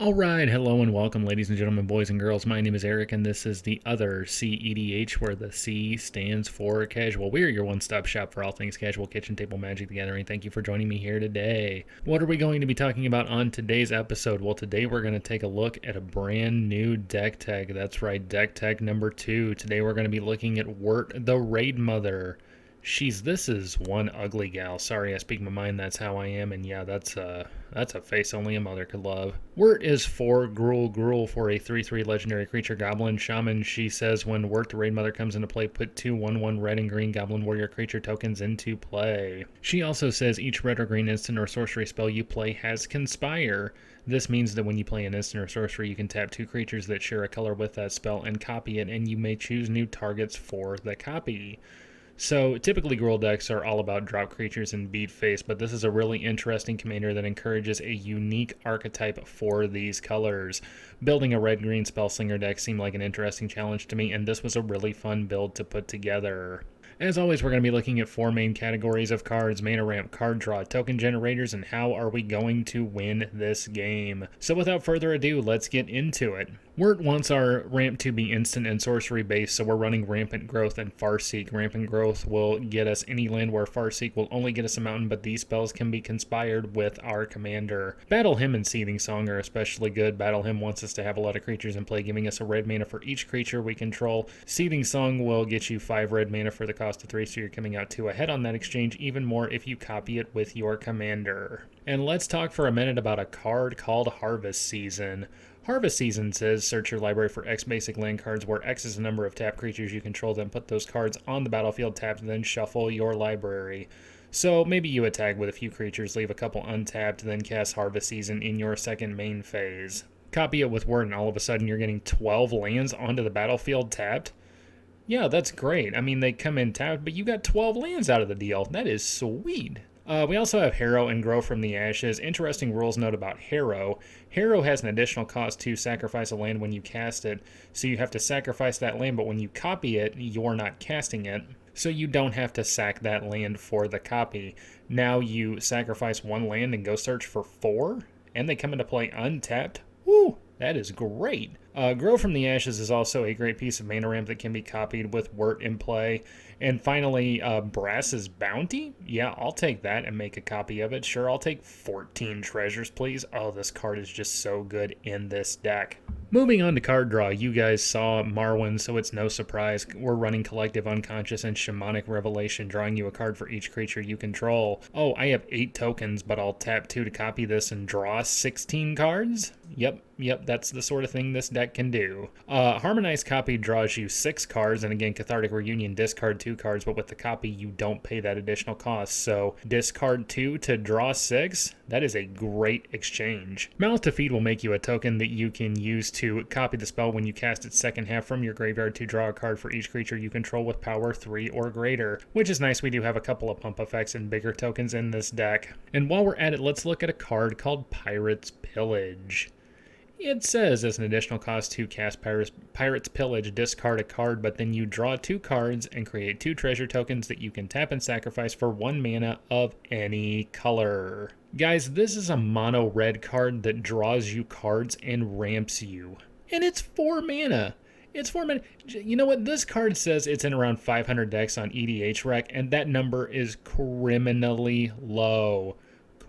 Alright, hello and welcome ladies and gentlemen, boys and girls. My name is Eric and this is the other CEDH, where the C stands for casual. We're your one-stop shop for all things casual kitchen table Magic the Gathering. Thank you for joining me here today. What are we going to be talking about on today's episode? Well, today we're going to take a look at a brand new deck tech. That's right, deck tech number 2. Today we're going to be looking at Wort, the Raidmother. This is one ugly gal. Sorry, I speak my mind, that's how I am, and yeah, that's a face only a mother could love. Wort is 4 Gruul for a 3/3 legendary creature goblin shaman. She says when Wort the Raidmother comes into play, put 2 1/1 red and green goblin warrior creature tokens into play. She also says each red or green instant or sorcery spell you play has Conspire. This means that when you play an instant or sorcery, you can tap 2 creatures that share a color with that spell and copy it, and you may choose new targets for the copy. So typically Gruul decks are all about drop creatures and beat face, but this is a really interesting commander that encourages a unique archetype for these colors. Building a red-green Spellslinger deck seemed like an interesting challenge to me, and this was a really fun build to put together. As always, we're going to be looking at 4 main categories of cards: mana ramp, card draw, token generators, and how are we going to win this game. So without further ado, let's get into it. Wort wants our ramp to be instant and sorcery based, so we're running Rampant Growth and Farseek. Rampant Growth will get us any land, where Farseek will only get us a mountain, but these spells can be conspired with our commander. Battle Hymn and Seething Song are especially good. Battle Hymn wants us to have a lot of creatures in play, giving us a red mana for each creature we control. Seething Song will get you 5 red mana for the cost of 3, so you're coming out 2 ahead on that exchange, even more if you copy it with your commander. And let's talk for a minute about a card called Harvest Season. Harvest Season says search your library for X basic land cards, where X is the number of tapped creatures you control, then put those cards on the battlefield tapped, then shuffle your library. So maybe you attack with a few creatures, leave a couple untapped, then cast Harvest Season in your second main phase. Copy it with Word, and all of a sudden you're getting 12 lands onto the battlefield tapped. Yeah, that's great. I mean, they come in tapped, but you got 12 lands out of the deal. That is sweet. We also have Harrow and Grow from the Ashes. Interesting rules note about Harrow. Harrow has an additional cost to sacrifice a land when you cast it, so you have to sacrifice that land, but when you copy it, you're not casting it, so you don't have to sack that land for the copy. Now you sacrifice 1 land and go search for 4, and they come into play untapped. Woo! That is great. Grow from the Ashes is also a great piece of mana ramp that can be copied with Wort in play. And finally, Brass's Bounty. Yeah, I'll take that and make a copy of it. Sure, I'll take 14 treasures, please. Oh, this card is just so good in this deck. Moving on to card draw, you guys saw Marwyn, so it's no surprise. We're running Collective Unconscious and Shamanic Revelation, drawing you a card for each creature you control. Oh, I have 8 tokens, but I'll tap 2 to copy this and draw 16 cards? Yep, that's the sort of thing this deck can do. Harmonized Copy draws you 6 cards, and again, Cathartic Reunion, discard 2 cards, but with the copy, you don't pay that additional cost. So, discard 2 to draw 6? That is a great exchange. Mouth to Feed will make you a token that you can use to copy the spell when you cast its second half from your graveyard to draw a card for each creature you control with power 3 or greater, which is nice. We do have a couple of pump effects and bigger tokens in this deck. And while we're at it, let's look at a card called Pirate's Pillage. It says as an additional cost to cast Pirate's Pillage, discard a card, but then you draw 2 cards and create 2 treasure tokens that you can tap and sacrifice for 1 mana of any color. Guys, this is a mono red card that draws you cards and ramps you. And it's 4 mana. It's 4 mana. You know what? This card says it's in around 500 decks on EDH Rec, and that number is criminally low.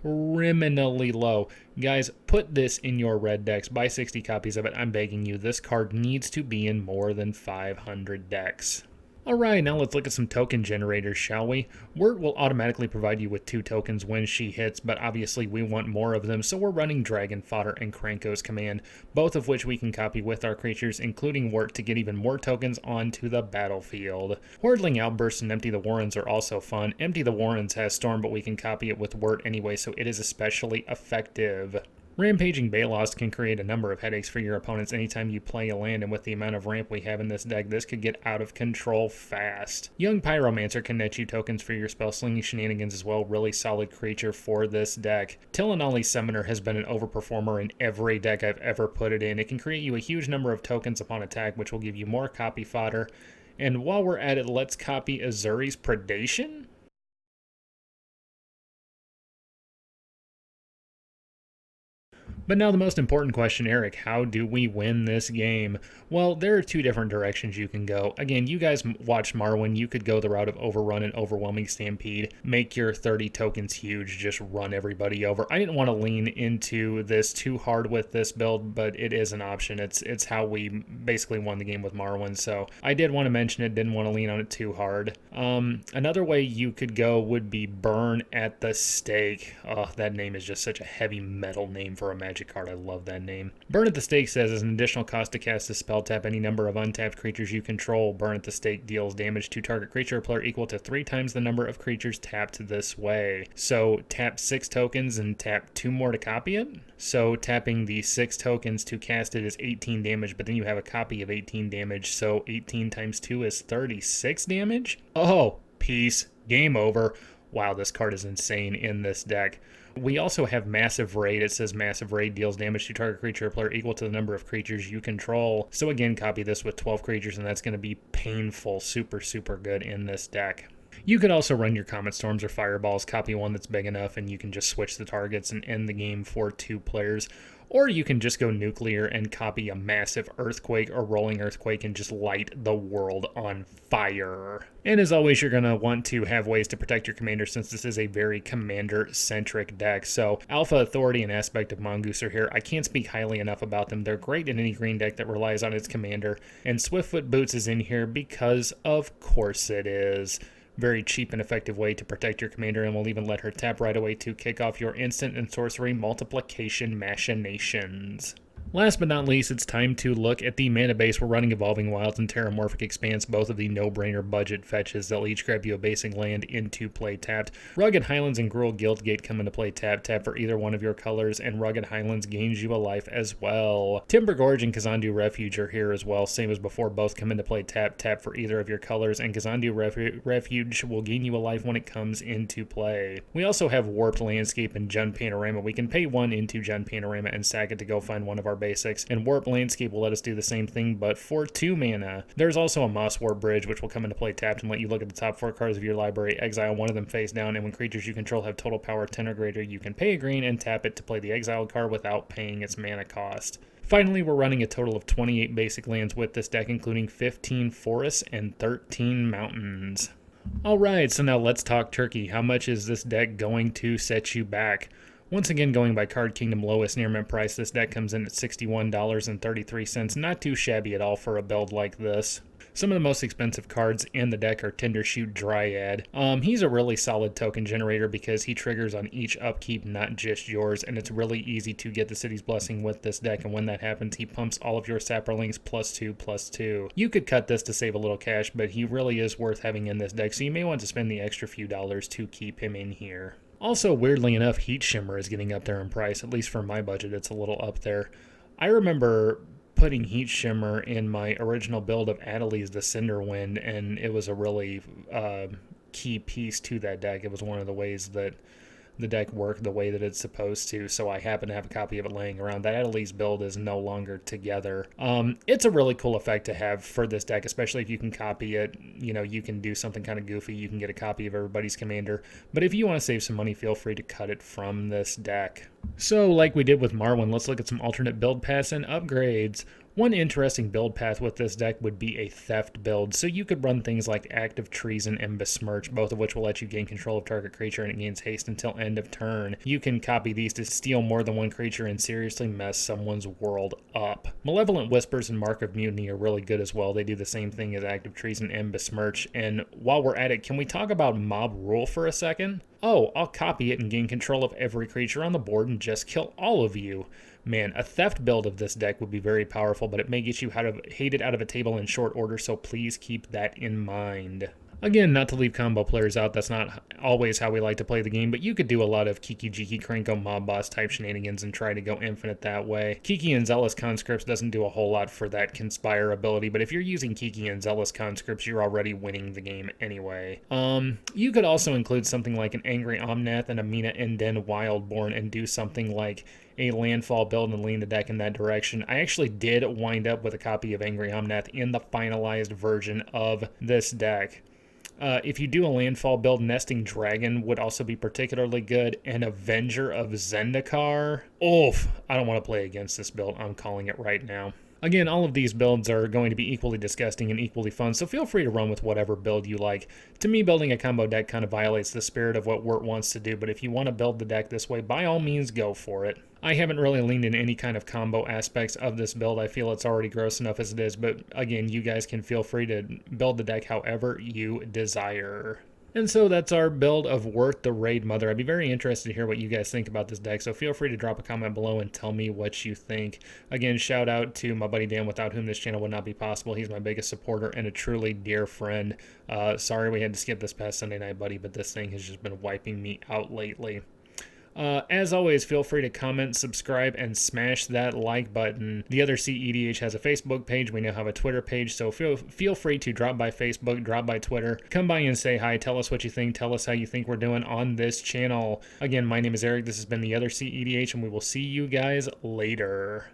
Criminally low. Guys, put this in your red decks. Buy 60 copies of it. I'm begging you. This card needs to be in more than 500 decks. Alright, now let's look at some token generators, shall we? Wort will automatically provide you with 2 tokens when she hits, but obviously we want more of them, so we're running Dragon Fodder and Kranko's Command, both of which we can copy with our creatures, including Wort, to get even more tokens onto the battlefield. Hordling Outbursts and Empty the Warrens are also fun. Empty the Warrens has Storm, but we can copy it with Wort anyway, so it is especially effective. Rampaging Balost can create a number of headaches for your opponents anytime you play a land, and with the amount of ramp we have in this deck, this could get out of control fast. Young Pyromancer can net you tokens for your spell slinging shenanigans as well. Really solid creature for this deck. Tillinolli Summoner has been an overperformer in every deck I've ever put it in. It can create you a huge number of tokens upon attack, which will give you more copy fodder. And while we're at it, let's copy Azuri's Predation. But now the most important question, Eric, how do we win this game? Well, there are two different directions you can go. Again, you guys watched Marwyn. You could go the route of Overrun and Overwhelming Stampede. Make your 30 tokens huge. Just run everybody over. I didn't want to lean into this too hard with this build, but it is an option. It's how we basically won the game with Marwyn. So I did want to mention it. Didn't want to lean on it too hard. Another way you could go would be Burn at the Stake. Oh, that name is just such a heavy metal name for a magic card. I love that name. Burn at the Stake says as an additional cost to cast this spell, tap any number of untapped creatures you control. Burn at the Stake deals damage to target creature or player equal to 3 times the number of creatures tapped this way. So tap 6 tokens and tap 2 more to copy it. So tapping the 6 tokens to cast it is 18 damage, but then you have a copy of 18 damage. So 18 times 2 is 36 damage. Oh, peace. Game over. Wow, this card is insane in this deck. We also have Massive Raid. It says Massive Raid deals damage to target creature or player equal to the number of creatures you control. So again, copy this with 12 creatures, and that's going to be painful. Super, super good in this deck. You could also run your Comet Storms or Fireballs, copy one that's big enough, and you can just switch the targets and end the game for 2 players. Or you can just go nuclear and copy a massive Earthquake or Rolling Earthquake and just light the world on fire. And as always, you're going to want to have ways to protect your commander since this is a very commander-centric deck. So Alpha, Authority, and Aspect of Mongoose are here. I can't speak highly enough about them. They're great in any green deck that relies on its commander. And Swiftfoot Boots is in here because of course it is. Very cheap and effective way to protect your commander, and we'll even let her tap right away to kick off your instant and sorcery multiplication machinations. Last but not least, it's time to look at the mana base. We're running Evolving Wilds and Terramorphic Expanse, both of the no-brainer budget fetches. They'll each grab you a basic land into play tapped. Rugged Highlands and Gruul Guildgate come into play tap for either one of your colors, and Rugged Highlands gains you a life as well. Timber Gorge and Kazandu Refuge are here as well, same as before. Both come into play tap for either of your colors, and Kazandu Refuge will gain you a life when it comes into play. We also have Warped Landscape and Jund Panorama. We can pay 1 into Jund Panorama and sack it to go find one of our basics, and Warp Landscape will let us do the same thing, but for 2 mana. There's also a Moss Warp Bridge, which will come into play tapped and let you look at the top 4 cards of your library, exile one of them face down, and when creatures you control have total power 10 or greater, you can pay a green and tap it to play the exiled card without paying its mana cost. Finally, we're running a total of 28 basic lands with this deck, including 15 forests and 13 mountains. Alright, so now let's talk turkey. How much is this deck going to set you back? Once again, going by Card Kingdom lowest near mint price, this deck comes in at $61.33. Not too shabby at all for a build like this. Some of the most expensive cards in the deck are Tindershoot Dryad. He's a really solid token generator because he triggers on each upkeep, not just yours, and it's really easy to get the City's Blessing with this deck, and when that happens, he pumps all of your Saprolings +2/+2. You could cut this to save a little cash, but he really is worth having in this deck, so you may want to spend the extra few dollars to keep him in here. Also, weirdly enough, Heat Shimmer is getting up there in price. At least for my budget, it's a little up there. I remember putting Heat Shimmer in my original build of Adeliz the Cinderwind, and it was a really key piece to that deck. It was one of the ways that the deck worked the way that it's supposed to, so I happen to have a copy of it laying around. That Adeliz build is no longer together. It's a really cool effect to have for this deck, especially if you can copy it. You know, you can do something kind of goofy. You can get a copy of everybody's commander. But if you want to save some money, feel free to cut it from this deck. So, like we did with Marwyn, let's look at some alternate build paths and upgrades. One interesting build path with this deck would be a Theft build, so you could run things like Active Treason and Besmirch, both of which will let you gain control of target creature and it gains haste until end of turn. You can copy these to steal more than one creature and seriously mess someone's world up. Malevolent Whispers and Mark of Mutiny are really good as well. They do the same thing as Active Treason and Besmirch, and while we're at it, can we talk about Mob Rule for a second? Oh, I'll copy it and gain control of every creature on the board and just kill all of you. Man, a Theft build of this deck would be very powerful, but it may get you hated out of a table in short order, so please keep that in mind. Again, not to leave combo players out, that's not always how we like to play the game, but you could do a lot of Kiki Jiki Krinko Mob Boss type shenanigans and try to go infinite that way. Kiki and Zealous Conscripts doesn't do a whole lot for that Conspire ability, but if you're using Kiki and Zealous Conscripts, you're already winning the game anyway. You could also include something like an Angry Omnath and a Mina Enden Wildborn and do something like a landfall build and lean the deck in that direction. I actually did wind up with a copy of Angry Omnath in the finalized version of this deck. If you do a landfall build, Nesting Dragon would also be particularly good, and Avenger of Zendikar. Oof, I don't want to play against this build. I'm calling it right now. Again, all of these builds are going to be equally disgusting and equally fun, so feel free to run with whatever build you like. To me, building a combo deck kind of violates the spirit of what Wort wants to do, but if you want to build the deck this way, by all means, go for it. I haven't really leaned in any kind of combo aspects of this build. I feel it's already gross enough as it is, but again, you guys can feel free to build the deck however you desire. And so that's our build of Wort the Raidmother. I'd be very interested to hear what you guys think about this deck, so feel free to drop a comment below and tell me what you think. Again, shout out to my buddy Dan, without whom this channel would not be possible. He's my biggest supporter and a truly dear friend. Sorry we had to skip this past Sunday night, buddy, but this thing has just been wiping me out lately. As always, feel free to comment, subscribe, and smash that like button. The Other EDH has a Facebook page. We now have a Twitter page, so feel free to drop by Facebook, drop by Twitter, come by and say hi, tell us what you think, tell us how you think we're doing on this channel. Again, my name is Eric. This has been The Other EDH, and we will see you guys later.